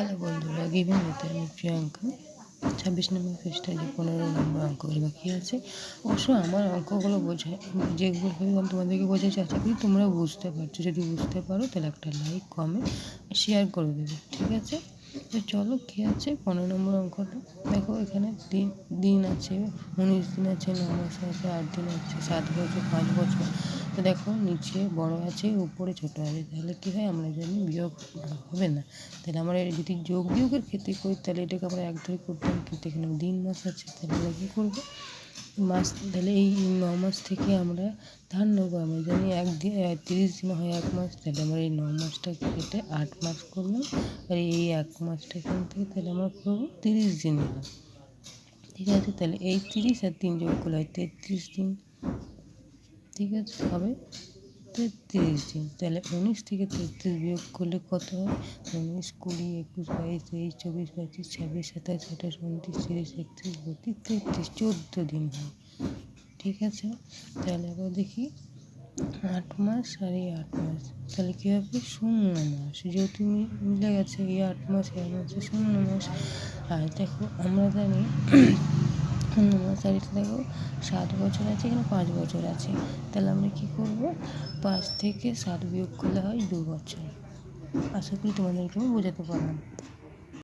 Hello বন্ধুরা, given with আমি প্রিয়াঙ্কা। 26 নম্বর পৃষ্ঠায় যে 15 নম্বর অঙ্কগুলো বাকি আছে, অবশ্য আমার অঙ্কগুলো যেগুলো আমি তোমাদেরকে বোঝাচ্ছি, আশা করি তোমরা বুঝতে পারছো। যদি বুঝতে পারো তাহলে একটা লাইক, কমেন্ট, শেয়ার করে দেবে, ঠিক আছে? তো চলো, কী আছে 15 নম্বর অঙ্কটা। দেখো, এখানে দিন আছে, 19 দিন আছে, 9 মাস আছে, 8 দিন আছে, 7 বছর, 5 বছর। তো দেখো, নিচে বড় আছে, উপরে ছোট আছে, তাহলে কী হয়? আমরা জানি বিয়োগ হবে না। তাহলে আমরা যদি যোগ বিয়োগের ক্ষেত্রে করি, তাহলে এটাকে আমরা এক ধরে করতাম, কিন্তু এখানে দিন মাস আছে, তাহলে আমরা কী করবো? মাস, তাহলে এই 9 মাস থেকে আমরা ধার নেবো। আমরা জানি 30 দিন হয় 1 মাস, তাহলে আমরা এই 9 মাসটাকে কেটে 8 মাস করলাম। আর এই 1 মাসটা এখান থেকে তাহলে আমরা করবো 30 দিন নিলাম, ঠিক আছে? তাহলে এই 30 আর 3 যোগ করলে হয় 33 দিন, ঠিক আছে? হবে 33 দিন। তাহলে 19 থেকে 33 বিয়োগ করলে কত হয়? 19, 20, 21, 22, 23, 24, 25, 26, 27, 28, 29, 30, 31, 32, 33, 14 দিন হয়, ঠিক আছে? তাহলে আবার দেখি 8 মাস আর এই 8 মাস, তাহলে কী হবে? 0 মাস, যেহেতু মিলে গেছে, এই 8 মাস এই 8 মাসে 0 মাস। আর দেখো, আমরা জানি 0 মাস, আর এটা দেখো 7 বছর আছে, এখানে 5 বছর আছে। তাহলে আমরা কী করবো? 5 থেকে 7 বিয়োগ করলে হয় 2 বছর। আশা করি তোমাদেরকে আমি বোঝাতে পারলাম।